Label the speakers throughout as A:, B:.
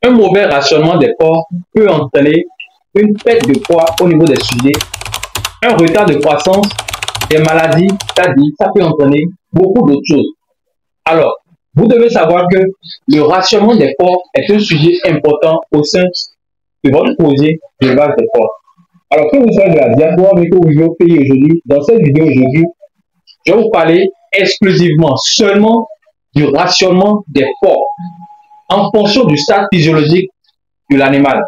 A: Un mauvais rationnement des porcs peut entraîner une perte de poids au niveau des sujets, un retard de croissance, des maladies, c'est-à-dire ça peut entraîner beaucoup d'autres choses. Alors, vous devez savoir que le rationnement des porcs est un sujet important au sein de votre projet d'élevage des porcs. Alors que vous soyez de la diaspora, mais que vous vivez au pays aujourd'hui, dans cette vidéo aujourd'hui, je vais vous parler exclusivement, seulement du rationnement des porcs en fonction du stade physiologique de l'animal.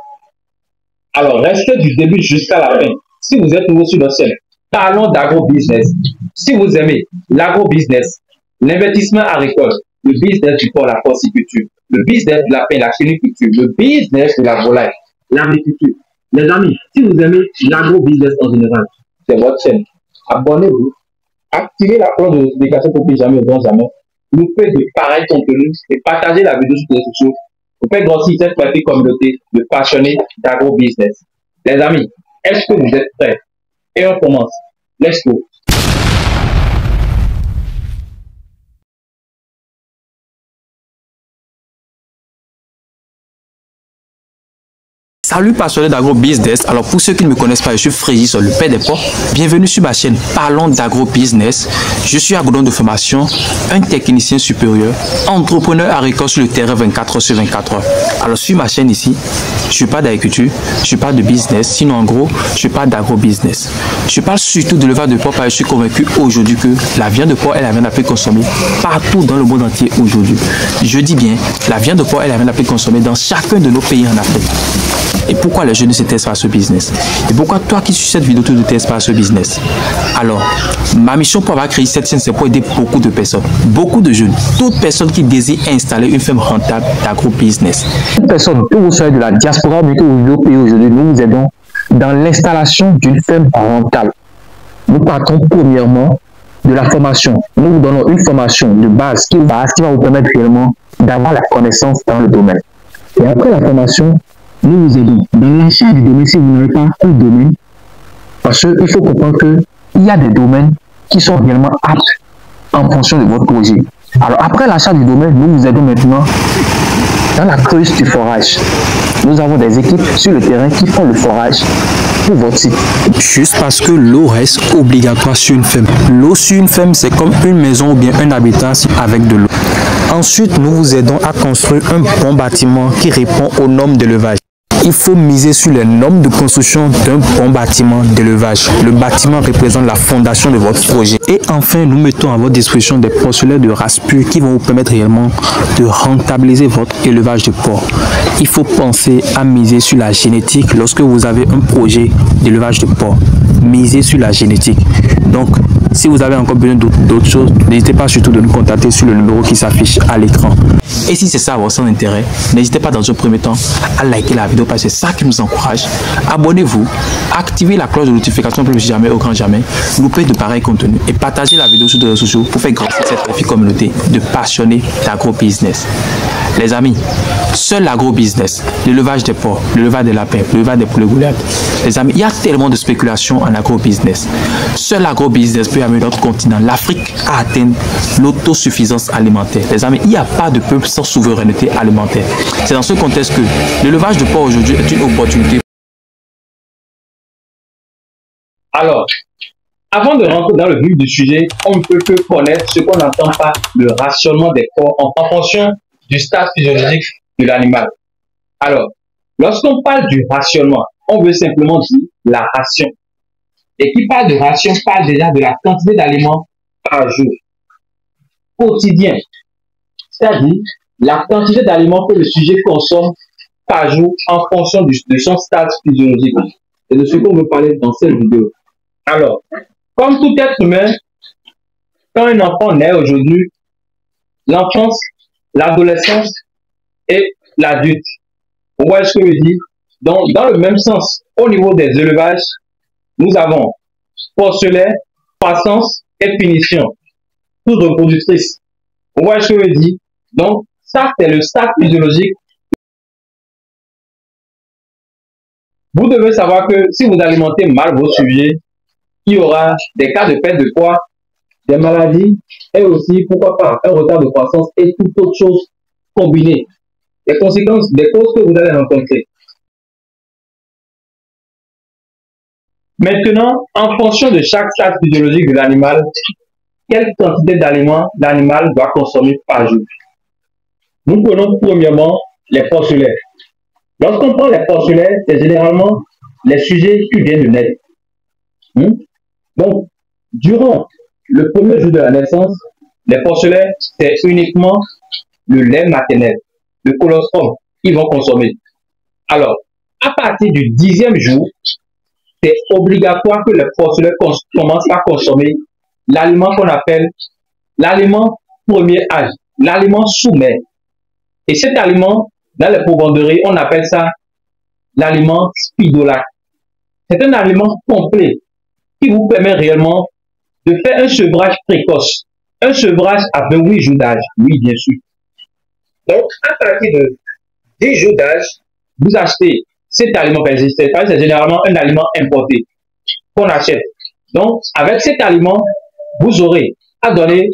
A: Alors, restez du début jusqu'à la fin. Si vous êtes nouveau sur le chaîne, parlons d'agro-business. Si vous aimez l'agro-business, l'investissement agricole, le business du porc, la porciculture, le business de la paix, la chimiculture, le business de la volaille, l'agriculture. Les amis, si vous aimez l'agro-business en général, c'est votre chaîne. Abonnez-vous, activez la cloche de notification pour que jamais, louper de pareils contenus et partagez la vidéo sur les réseaux sociaux pour faire grossir cette petite communauté de passionnés d'agro-business. Les amis, est-ce que vous êtes prêts? Et on commence. Let's go.
B: Salut passionnés d'agro-business. Alors pour ceux qui ne me connaissent pas, je suis Frégis, le père des porcs. Bienvenue sur ma chaîne Parlons d'agro-business. Je suis agronome de formation, un technicien supérieur, entrepreneur agricole sur le terrain 24h/24h. Alors sur ma chaîne ici, je parle d'agriculture, je parle de business, sinon en gros, je parle d'agro-business. Je parle surtout de l'élevage de porc parce que je suis convaincu aujourd'hui que la viande de porc est la viande la plus consommée partout dans le monde entier aujourd'hui. Je dis bien, la viande de porc est la viande la plus consommée dans chacun de nos pays en Afrique. Et pourquoi les jeunes ne s'intéressent pas à ce business? Et pourquoi toi qui suis cette vidéo, tu ne t'intéresses pas à ce business? Alors, ma mission pour avoir créé cette chaîne, c'est pour aider beaucoup de personnes, beaucoup de jeunes, toute personne qui désire installer une ferme rentable d'agro-business. Toute personne, que vous soyez de la diaspora, mais que vous vivez au pays aujourd'hui, nous vous aidons dans l'installation d'une ferme rentable. Nous partons premièrement de la formation. Nous vous donnons une formation de base qui va vous permettre réellement d'avoir la connaissance dans le domaine. Et après la formation, nous vous aidons dans l'achat du domaine si vous n'avez pas un domaine. Parce qu'il faut comprendre qu'il y a des domaines qui sont réellement aptes en fonction de votre projet. Alors après l'achat du domaine, nous vous aidons maintenant dans la creuse du forage. Nous avons des équipes sur le terrain qui font le forage pour votre site. Juste parce que l'eau reste obligatoire sur une ferme. L'eau sur une ferme, c'est comme une maison ou bien un habitat avec de l'eau. Ensuite, nous vous aidons à construire un bon bâtiment qui répond aux normes d'élevage. Il faut miser sur les normes de construction d'un bon bâtiment d'élevage. Le bâtiment représente la fondation de votre projet. Et enfin, nous mettons à votre disposition des porcelaines de race pure qui vont vous permettre réellement de rentabiliser votre élevage de porc. Il faut penser à miser sur la génétique lorsque vous avez un projet d'élevage de porc. Misez sur la génétique. Donc, si vous avez encore besoin d'autres choses, n'hésitez pas surtout de nous contacter sur le numéro qui s'affiche à l'écran. Et si c'est ça votre intérêt, n'hésitez pas dans un premier temps à liker la vidéo parce que c'est ça qui nous encourage. Abonnez-vous, activez la cloche de notification pour ne jamais, au grand jamais, louper de pareils contenus et partagez la vidéo sur les réseaux sociaux pour faire grandir cette petite communauté de passionnés d'agro-business. Les amis, seul l'agro-business, l'élevage des porcs, l'élevage des lapins, l'élevage des poulets goulettes, les amis, il y a tellement de spéculation en agro-business. Seul l'agro-business peut amener notre continent, l'Afrique, à atteindre l'autosuffisance alimentaire. Les amis, il n'y a pas de peuple sans souveraineté alimentaire. C'est dans ce contexte que l'élevage de porc aujourd'hui est une opportunité.
A: Alors, avant de rentrer dans le vif du sujet, on ne peut que connaître ce qu'on entend par le rationnement des porcs en fonction du stade physiologique de l'animal. Alors, lorsqu'on parle du rationnement, on veut simplement dire la ration. Et qui parle de ration parle déjà de la quantité d'aliments par jour, quotidien. C'est-à-dire la quantité d'aliments que le sujet consomme par jour en fonction de son stade physiologique. C'est de ce qu'on veut parler dans cette vidéo. Alors, comme tout être humain, quand un enfant naît aujourd'hui, l'enfance, l'adolescence et l'adulte. Vous voyez ce que je dis? Donc, dans le même sens, au niveau des élevages, nous avons porcelaine, croissance et finition, toutes reproductrices. Vous voyez ce que je dis? Donc, ça, c'est le stade physiologique. Vous devez savoir que si vous alimentez mal vos sujets, il y aura des cas de perte de poids, des maladies et aussi, pourquoi pas, un retard de croissance et toute autre chose combinée. les conséquences, des causes que vous allez rencontrer. Maintenant, en fonction de chaque stade physiologique de l'animal, quelle quantité d'aliments l'animal doit consommer par jour. Nous prenons premièrement les porcelets. Lorsqu'on prend les porcelets, c'est généralement les sujets qui viennent de naître. Donc, durant le premier jour de la naissance, les porcelets, c'est uniquement le lait maternel, le colostrum qu'ils vont consommer. Alors, à partir du 10e jour, c'est obligatoire que les porcelets commencent à consommer l'aliment qu'on appelle l'aliment premier âge, l'aliment sous-mère. Et cet aliment, dans les provenderies, on appelle ça l'aliment Spidolac. C'est un aliment complet qui vous permet réellement de faire un sevrage précoce. Un sevrage à 28 jours d'âge, oui, bien sûr. Donc, à partir de 10 jours d'âge, vous achetez cet aliment, c'est généralement un aliment importé qu'on achète. Donc, avec cet aliment, vous aurez à donner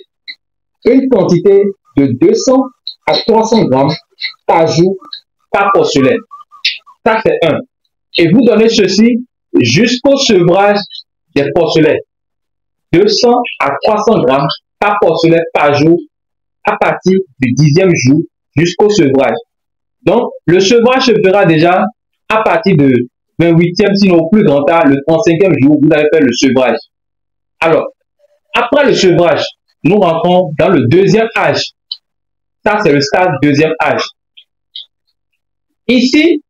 A: une quantité de 200 à 300 grammes par jour par porcelet. Ça, c'est un. Et vous donnez ceci jusqu'au sevrage des porcelets. 200 à 300 grammes par porcelet par jour à partir du 10e jour jusqu'au sevrage. Donc, le sevrage se fera déjà à partir de 28e, sinon au plus grand tard, le 35e jour, vous allez faire le sevrage. Alors, après le sevrage, nous rentrons dans le deuxième âge. Ça, c'est le stade deuxième âge. Ici,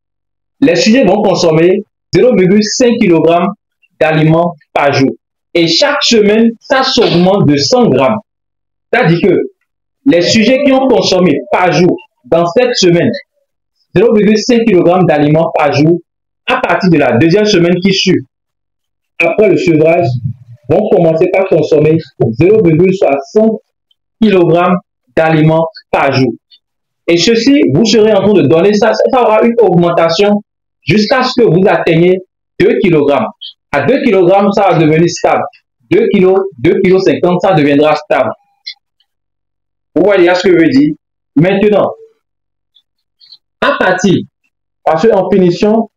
A: les sujets vont consommer 0,5 kg d'aliments par jour. Et chaque semaine, ça s'augmente de 100 grammes. C'est-à-dire que les sujets qui ont consommé par jour dans cette semaine 0,5 kg d'aliments par jour, à partir de la deuxième semaine qui suit, après le sevrage, vont commencer par consommer 0,60 kg d'aliments par jour. Et ceci, vous serez en train de donner ça, ça aura une augmentation jusqu'à ce que vous atteigniez 2 kg. À 2 kg, ça va devenir stable. 2 kg, 2,50 kg, ça deviendra stable. Vous voyez ce que je veux dire? Maintenant, à partir, parce qu'en finition,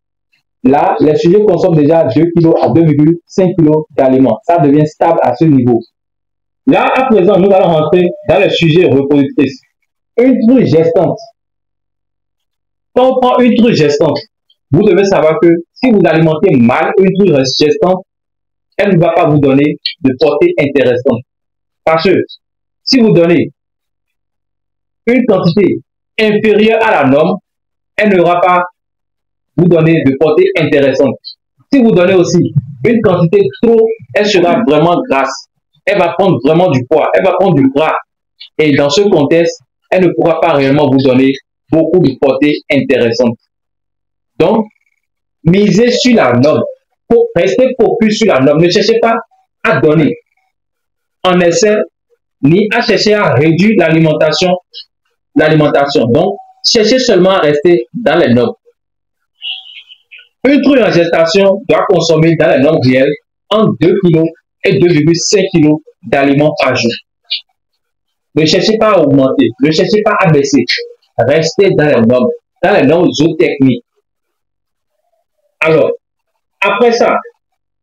A: là, les sujets consomment déjà 2 kg à 2,5 kg d'aliments. Ça devient stable à ce niveau. Là, à présent, nous allons rentrer dans les sujets reproductrices. Une truie gestante. Quand on prend une truie gestante, vous devez savoir que si vous alimentez mal une truie gestante, elle ne va pas vous donner de portée intéressante. Parce que si vous donnez une quantité inférieure à la norme, elle ne va pas vous donner de portée intéressante. Si vous donnez aussi une quantité trop, elle sera vraiment grasse. Elle va prendre vraiment du poids, elle va prendre du gras. Et dans ce contexte, elle ne pourra pas réellement vous donner beaucoup de portée intéressante. Donc, misez sur la norme. Restez focus sur la norme. Ne cherchez pas à donner en essai, ni à chercher à réduire l'alimentation. Donc, cherchez seulement à rester dans les normes. Une truie en gestation doit consommer dans les normes réelles entre 2 kg et 2,5 kg d'aliments par jour. Ne cherchez pas à augmenter, ne cherchez pas à baisser. Restez dans les normes zootechniques. Alors, après ça,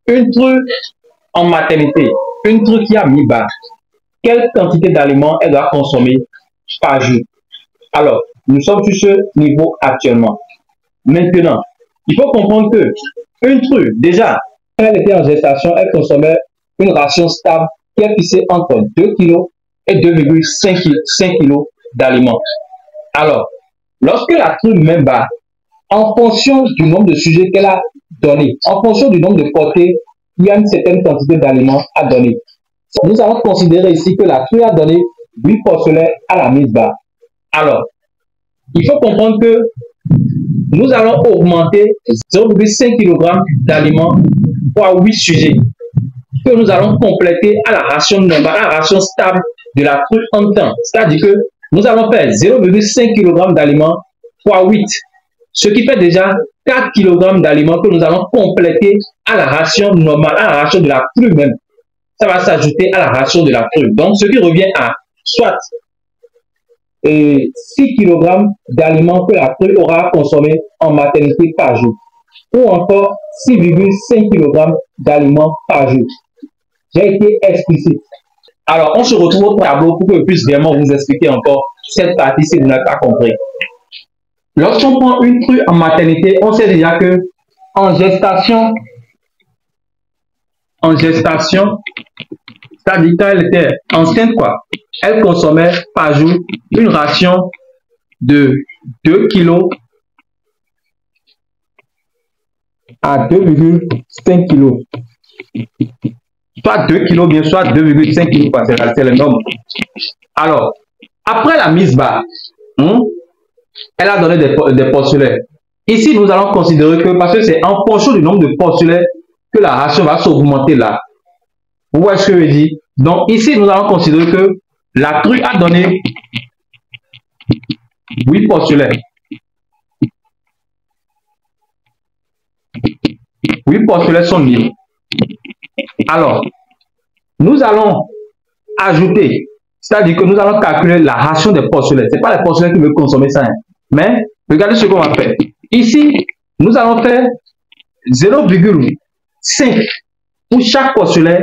A: une truie en maternité, une truie qui a mis bas, quelle quantité d'aliments elle doit consommer par jour? Alors, nous sommes sur ce niveau actuellement. Maintenant, il faut comprendre que une truie, déjà, quand elle était en gestation, elle consommait une ration stable qui est fixée entre 2 kg et 2,5 kg d'aliments. Alors, lorsque la truie met bas, en fonction du nombre de sujets qu'elle a donné, en fonction du nombre de portées, il y a une certaine quantité d'aliments à donner. Nous allons considérer ici que la truie a donné 8 porcelets à la mise bas. Alors, il faut comprendre que nous allons augmenter 0,5 kg d'aliments pour 8 sujets que nous allons compléter à la ration normale, à la ration stable de la truie en temps. C'est-à-dire que nous allons faire 0,5 kg d'aliments pour 8, ce qui fait déjà 4 kg d'aliments que nous allons compléter à la ration normale, à la ration de la truie même. Ça va s'ajouter à la ration de la truie. Donc, ce qui revient à soit 6 kg d'aliments que la true aura consommé en maternité par jour. Ou encore 6,5 kg d'aliments par jour. J'ai été explicite. Alors, on se retrouve au tableau pour que je puisse vraiment vous expliquer encore cette partie si vous n'avez pas compris. Lorsqu'on prend une true en maternité, on sait déjà que en gestation, c'est-à-dire quand elle était enceinte, quoi, elle consommait par jour une ration de 2 kg à 2,5 kg. Soit 2 kg, bien soit 2,5 kg, c'est le nombre. Alors, après la mise bas, elle a donné des postulets. Ici, nous allons considérer que, parce que c'est en fonction du nombre de postulets que la ration va s'augmenter là. Vous voyez ce que je dis? Donc, ici, nous allons considérer que la true a donné 8 postulets. 8 postulets sont libres. Alors, nous allons ajouter, c'est-à-dire que nous allons calculer la ration des postulets. Ce n'est pas les postulets qui veulent consommer ça. Mais, regardez ce qu'on va faire. Ici, nous allons faire 0,5 pour chaque postulet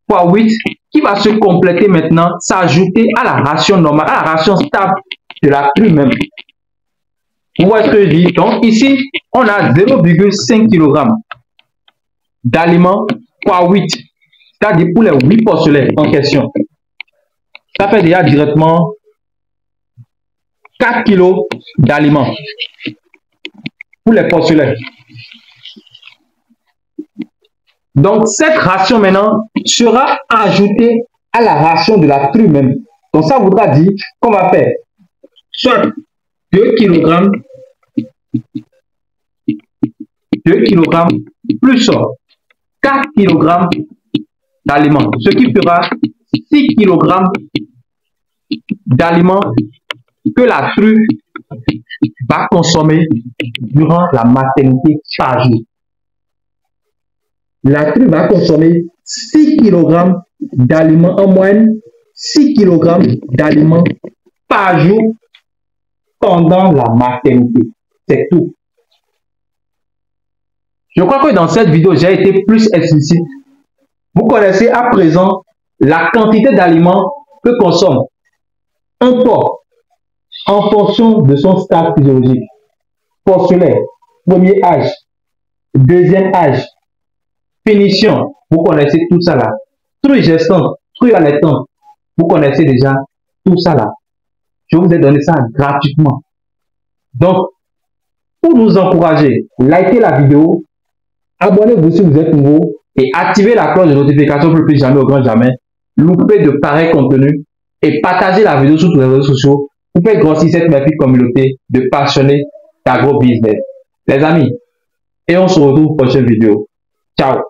A: fois 8 qui va se compléter maintenant, s'ajouter à la ration normale, à la ration stable de la true même. Vous voyez ce que je dis? Donc ici, on a 0,5 kg d'aliments fois 8, c'est-à-dire pour les 8 postulets en question. Ça fait déjà directement 4 kg d'aliments pour les postulets. Donc, cette ration maintenant sera ajoutée à la ration de la true même. Donc, ça voudra dire qu'on va faire soit 2 kg plus 4 kg d'aliments, ce qui fera 6 kg d'aliments que la true va consommer durant la maternité par jour. La true va consommer 6 kg d'aliments en moyenne, 6 kg d'aliments par jour pendant la maternité. C'est tout. Je crois que dans cette vidéo, j'ai été plus explicite. Vous connaissez à présent la quantité d'aliments que consomme un porc en fonction de son stade physiologique. Postulaire, premier âge, deuxième âge, finition, vous connaissez tout ça là. True gestant, true allaitant, vous connaissez déjà tout ça là. Je vous ai donné ça gratuitement. Donc, pour nous encourager, likez la vidéo, abonnez-vous si vous êtes nouveau et activez la cloche de notification pour ne plus jamais au grand jamais louper de pareils contenus et partagez la vidéo sur tous les réseaux sociaux pour faire grossir cette magnifique communauté de passionnés d'agro-business. Les amis, et on se retrouve pour une prochaine vidéo. Ciao!